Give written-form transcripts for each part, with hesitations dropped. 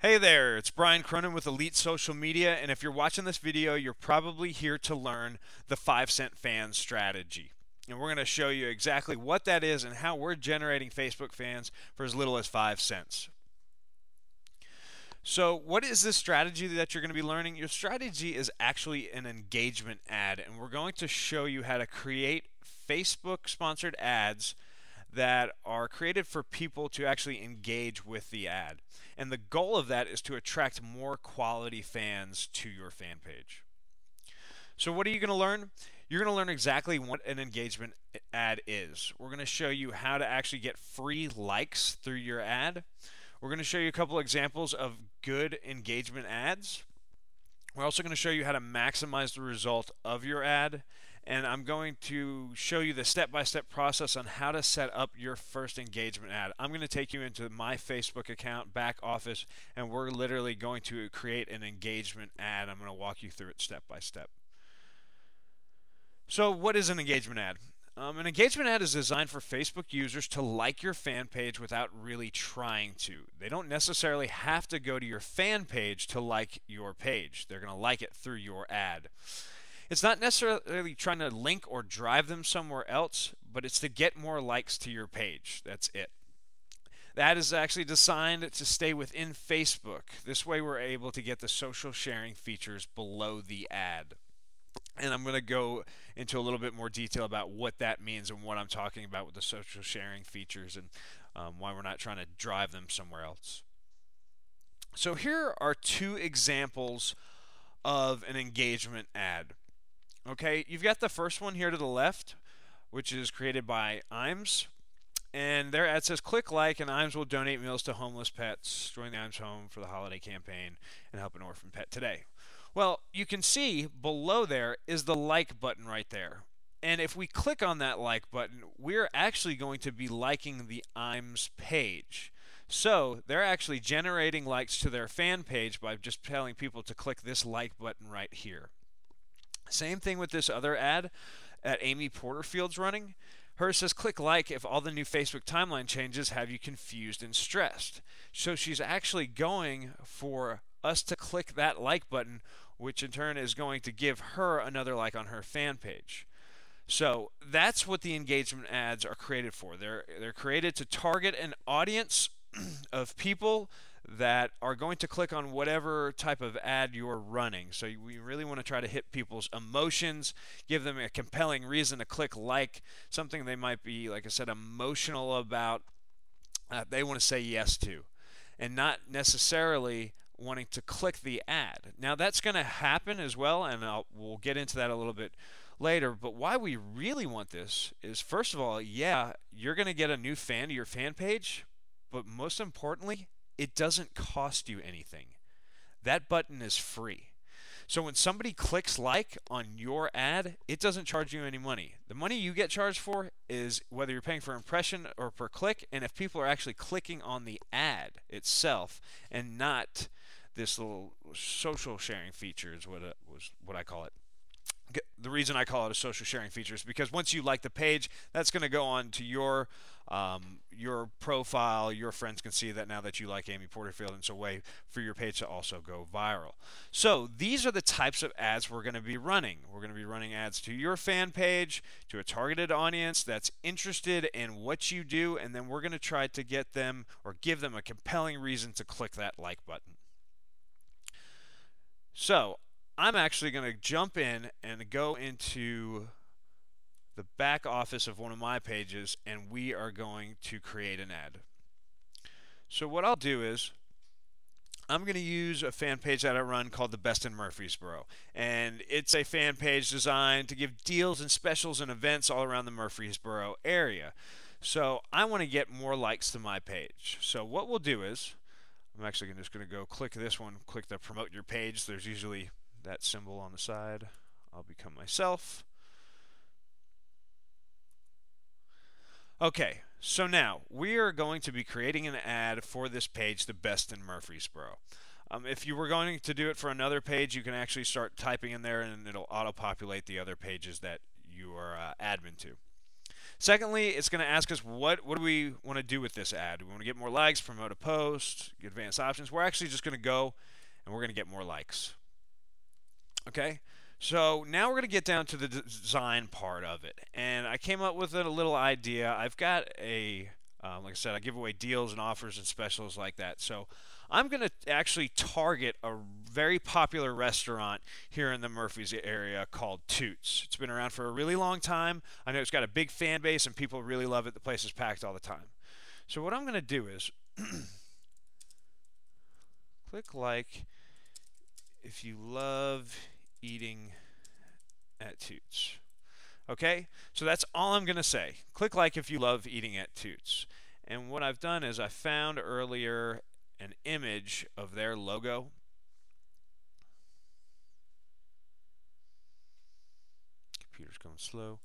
Hey there, it's Brian Cronin with Elite Social Media, and if you're watching this video, you're probably here to learn the 5 cent fan strategy. And we're going to show you exactly what that is and how we're generating Facebook fans for as little as 5 cents. So, what is this strategy that you're going to be learning? Your strategy is actually an engagement ad, and we're going to show you how to create Facebook sponsored ads that are created for people to actually engage with the ad. And the goal of that is to attract more quality fans to your fan page. So what are you going to learn? You're going to learn exactly what an engagement ad is. We're going to show you how to actually get free likes through your ad. We're going to show you a couple examples of good engagement ads. We're also going to show you how to maximize the result of your ad. And I'm going to show you the step-by-step process on how to set up your first engagement ad. I'm going to take you into my Facebook account, back office, and we're literally going to create an engagement ad. I'm going to walk you through it step by step. So what is an engagement ad? An engagement ad is designed for Facebook users to like your fan page without really trying to. They don't necessarily have to go to your fan page to like your page. They're going to like it through your ad. It's not necessarily trying to link or drive them somewhere else, but it's to get more likes to your page. That's it. That is actually designed to stay within Facebook. This way we're able to get the social sharing features below the ad. And I'm going to go into a little bit more detail about what that means and what I'm talking about with the social sharing features and why we're not trying to drive them somewhere else. So here are two examples of an engagement ad. Okay, you've got the first one here to the left, which is created by IAMS. And their ad says, click like and IAMS will donate meals to homeless pets. Join the IAMS Home for the holiday campaign and help an orphan pet today. Well, you can see below there is the like button right there. And if we click on that like button, we're actually going to be liking the IAMS page. So they're actually generating likes to their fan page by just telling people to click this like button right here. Same thing with this other ad that Amy Porterfield's running. Hers says, click like if all the new Facebook timeline changes have you confused and stressed. So she's actually going for us to click that like button, which in turn is going to give her another like on her fan page. So that's what the engagement ads are created for. They're created to target an audience of people that are going to click on whatever type of ad you're running. So we really want to try to hit people's emotions, give them a compelling reason to click like, something they might be, like I said, emotional about, they want to say yes to, and not necessarily wanting to click the ad. Now that's going to happen as well, and we'll get into that a little bit later, but why we really want this is, first of all, yeah, you're going to get a new fan to your fan page, but most importantly, it doesn't cost you anything. That button is free. So when somebody clicks like on your ad, it doesn't charge you any money. The money you get charged for is whether you're paying for impression or per click, and if people are actually clicking on the ad itself and not this little social sharing feature is what I call it. The reason I call it a social sharing feature is because once you like the page, that's going to go on to your profile. Your friends can see that now that you like Amy Porterfield, and it's a way for your page to also go viral. So these are the types of ads we're going to be running. We're going to be running ads to your fan page, to a targeted audience that's interested in what you do, and then we're going to try to get them or give them a compelling reason to click that like button. So I'm actually going to jump in and go into the back office of one of my pages, and we are going to create an ad. So what I'll do is I'm going to use a fan page that I run called The Best in Murfreesboro, and it's a fan page designed to give deals and specials and events all around the Murfreesboro area. So I want to get more likes to my page. So what we'll do is I'm actually just going to go click this one, click the promote your page. There's usually that symbol on the side. I'll become myself. Okay, so now we are going to be creating an ad for this page, The Best in Murfreesboro. If you were going to do it for another page, you can actually start typing in there and it'll auto-populate the other pages that you are admin to. Secondly, it's going to ask us what do we want to do with this ad. Do we want to get more likes, promote a post, get advanced options? We're actually just going to go and we're going to get more likes. Okay, so now we're going to get down to the design part of it. And I came up with a little idea. I've got a, like I said, I give away deals and offers and specials like that. So I'm going to actually target a very popular restaurant here in the Murphys area called Toots. It's been around for a really long time. I know it's got a big fan base and people really love it. The place is packed all the time. So what I'm going to do is click like if you love eating at Toots. Okay, so that's all I'm going to say. Click like if you love eating at Toots. And what I've done is I found earlier an image of their logo. Computer's going slow.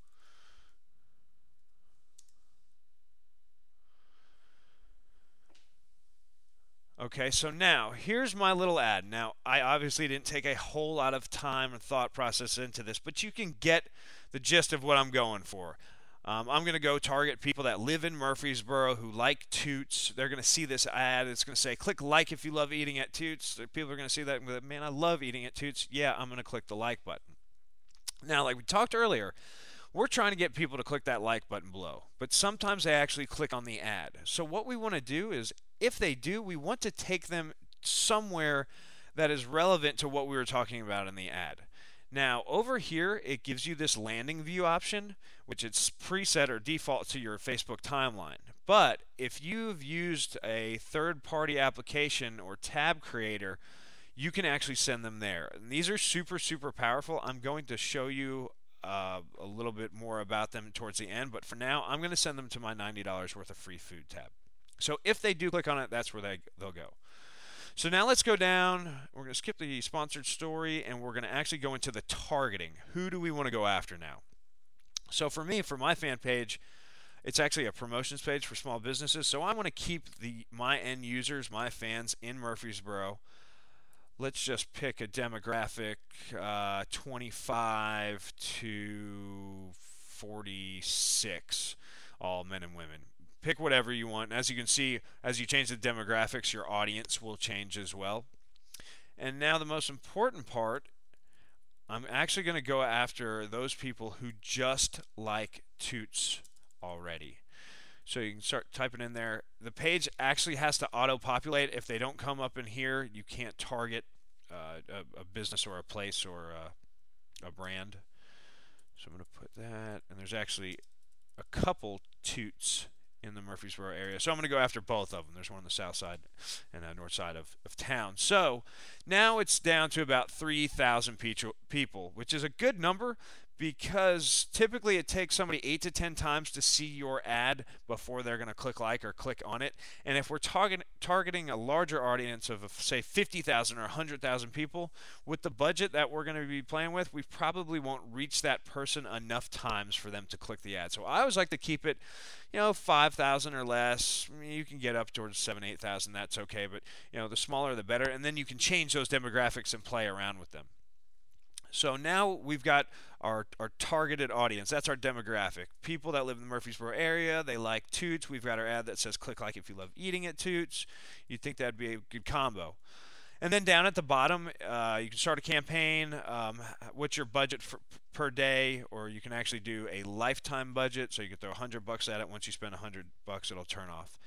Okay, so now here's my little ad. Now, I obviously didn't take a whole lot of time and thought process into this, but you can get the gist of what I'm going for. I'm going to go target people that live in Murfreesboro who like Toots. They're going to see this ad. It's going to say, click like if you love eating at Toots. People are going to see that and go, man, I love eating at Toots. Yeah, I'm going to click the like button. Now, like we talked earlier, we're trying to get people to click that like button below, but sometimes they actually click on the ad. So what we want to do is, if they do, we want to take them somewhere that is relevant to what we were talking about in the ad. Now, over here, it gives you this landing view option, which it's preset or default to your Facebook timeline. But if you've used a third-party application or tab creator, you can actually send them there. And these are super, super powerful. I'm going to show you a little bit more about them towards the end, but for now, I'm going to send them to my $90 worth of free food tab. So if they do click on it, that's where they'll go. So now let's go down. We're going to skip the sponsored story, and we're going to actually go into the targeting. Who do we want to go after now? So for me, for my fan page, it's actually a promotions page for small businesses. So I want to keep my end users, my fans in Murfreesboro. Let's just pick a demographic, 25 to 46, all men and women. Pick whatever you want. As you can see, as you change the demographics, your audience will change as well. And now the most important part, I'm actually going to go after those people who just like Toots already. So you can start typing in there. The page actually has to auto-populate. If they don't come up in here, you can't target a business or a place or a brand. So I'm going to put that. And there's actually a couple Toots in the Murfreesboro area. So I'm going to go after both of them. There's one on the south side and the north side of town. So now it's down to about 3,000 people, which is a good number because typically it takes somebody 8 to 10 times to see your ad before they're going to click like or click on it. And if we're targeting a larger audience of, say, 50,000 or 100,000 people, with the budget that we're going to be playing with, we probably won't reach that person enough times for them to click the ad. So I always like to keep it, 5,000 or less. You can get up towards 7,000, 8,000. That's okay, but the smaller the better. And then you can change those demographics and play around with them. So now we've got our targeted audience. That's our demographic. People that live in the Murfreesboro area, they like Toots. We've got our ad that says click like if you love eating at Toots. You'd think that'd be a good combo. And then down at the bottom, you can start a campaign. What's your budget per day? Or you can actually do a lifetime budget. So you can throw $100 at it. Once you spend $100, it'll turn off.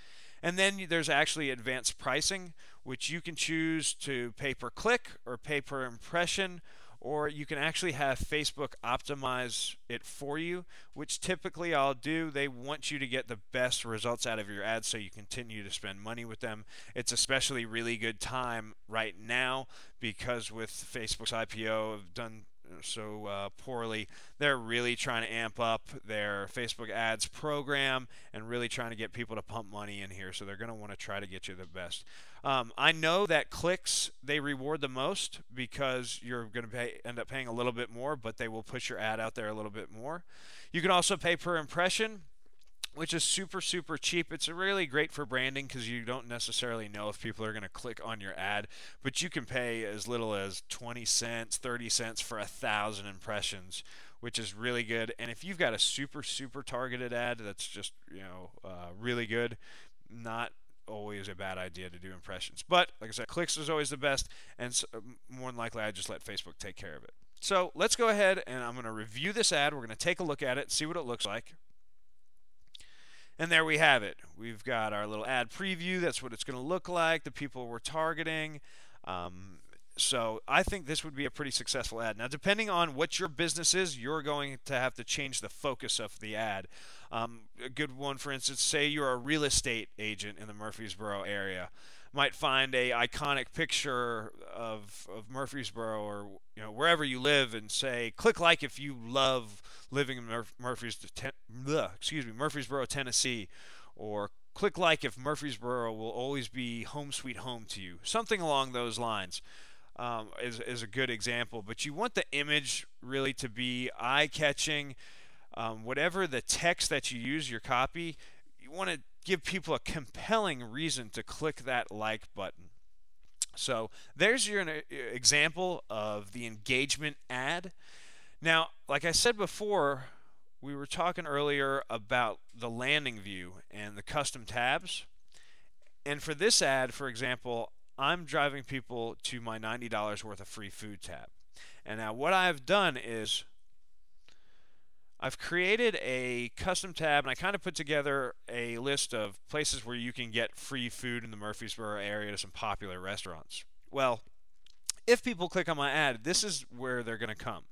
And then there's actually advanced pricing, which you can choose to pay per click or pay per impression, or you can actually have Facebook optimize it for you, which typically I'll do. They want you to get the best results out of your ads so you continue to spend money with them. It's especially really good time right now because with Facebook's IPO have done so poorly, they're really trying to amp up their Facebook ads program and really trying to get people to pump money in here. So they're going to want to try to get you the best. I know that clicks, they reward the most because you're going to end up paying a little bit more, but they will push your ad out there a little bit more. You can also pay per impression, which is super, super cheap. It's really great for branding because you don't necessarily know if people are going to click on your ad, but you can pay as little as 20 cents, 30 cents for 1,000 impressions, which is really good. And if you've got a super targeted ad that's just really good, not always a bad idea to do impressions. But like I said, clicks is always the best, and so, more than likely I just let Facebook take care of it. So let's go ahead and I'm going to review this ad. We're going to take a look at it, see what it looks like. And there we have it. We've got our little ad preview. That's what it's going to look like, the people we're targeting. So I think this would be a pretty successful ad. Now, depending on what your business is, you're going to have to change the focus of the ad. A good one, for instance, say you're a real estate agent in the Murfreesboro area. Might find a iconic picture of Murfreesboro or wherever you live and say, click like if you love living in Murfreesboro, Tennessee, or click like if Murfreesboro will always be home sweet home to you. Something along those lines is a good example. But you want the image really to be eye-catching. Whatever the text that you use, your copy, you want to give people a compelling reason to click that like button. So there's your example of the engagement ad. Now, like I said before, we were talking earlier about the landing view and the custom tabs. And for this ad, for example, I'm driving people to my $90 worth of free food tab. And now what I've done is I've created a custom tab, and I kind of put together a list of places where you can get free food in the Murfreesboro area to some popular restaurants. Well, if people click on my ad, this is where they're going to come.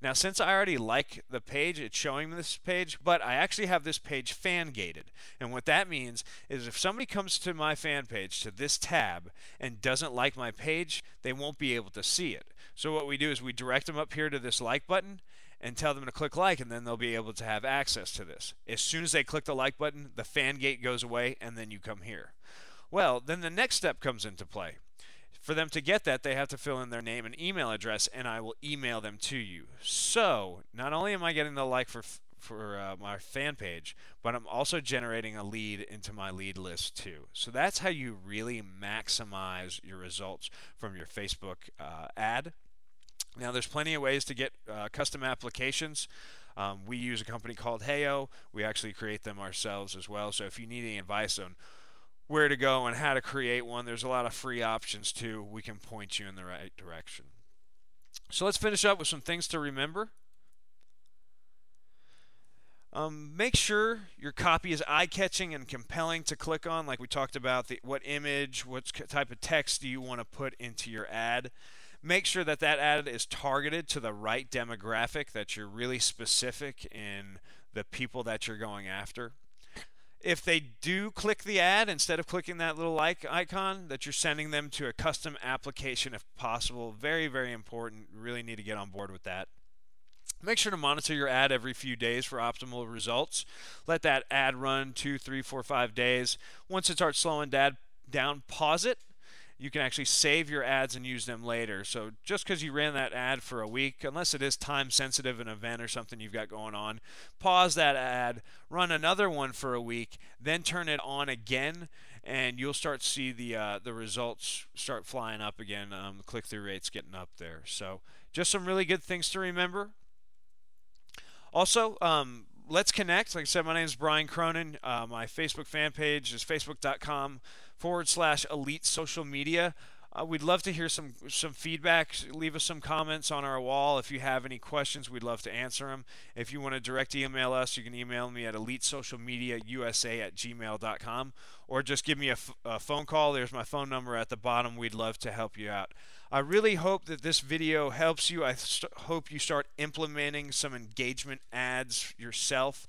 Now, since I already like the page, it's showing this page, but I actually have this page fan gated. And what that means is if somebody comes to my fan page, to this tab, and doesn't like my page, they won't be able to see it. So what we do is we direct them up here to this like button and tell them to click like, and then they'll be able to have access to this. As soon as they click the like button, the fan gate goes away, and then you come here. Well, then the next step comes into play. For them to get that, they have to fill in their name and email address, and I will email them to you. So not only am I getting the like for my fan page, but I'm also generating a lead into my lead list too. So that's how you really maximize your results from your Facebook ad. Now, there's plenty of ways to get custom applications. We use a company called Heyo. We actually create them ourselves as well. So if you need any advice on where to go and how to create one, there's a lot of free options too. We can point you in the right direction. So let's finish up with some things to remember. Make sure your copy is eye-catching and compelling to click on, like we talked about. What image, what type of text do you want to put into your ad? Make sure that that ad is targeted to the right demographic, that you're really specific in the people that you're going after. If they do click the ad, instead of clicking that little like icon, that you're sending them to a custom application if possible. Very, very important. You really need to get on board with that. Make sure to monitor your ad every few days for optimal results. Let that ad run 2, 3, 4, 5 days. Once it starts slowing down, pause it. You can actually save your ads and use them later. So just because you ran that ad for a week, unless it is time sensitive, an event or something you've got going on, pause that ad, run another one for a week, then turn it on again, and you'll start to see the results start flying up again. The click-through rate's getting up there. So just some really good things to remember. Also, let's connect. Like I said, my name is Brian Cronin. My Facebook fan page is facebook.com/elite social media. We'd love to hear some feedback. Leave us some comments on our wall. If you have any questions, we'd love to answer them. If you want to direct email us, you can email me at elitesocialmediausa@gmail.com, or just give me a phone call. There's my phone number at the bottom. We'd love to help you out. I really hope that this video helps you. I hope you start implementing some engagement ads yourself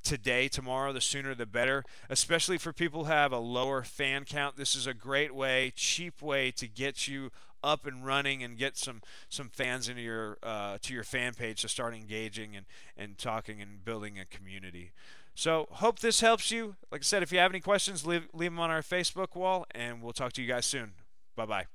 today, tomorrow. The sooner the better, especially for people who have a lower fan count. This is a great way, cheap way to get you up and running and get some fans into your to your fan page to start engaging and talking and building a community. So hope this helps you. Like I said, if you have any questions, leave them on our Facebook wall, and we'll talk to you guys soon. Bye-bye.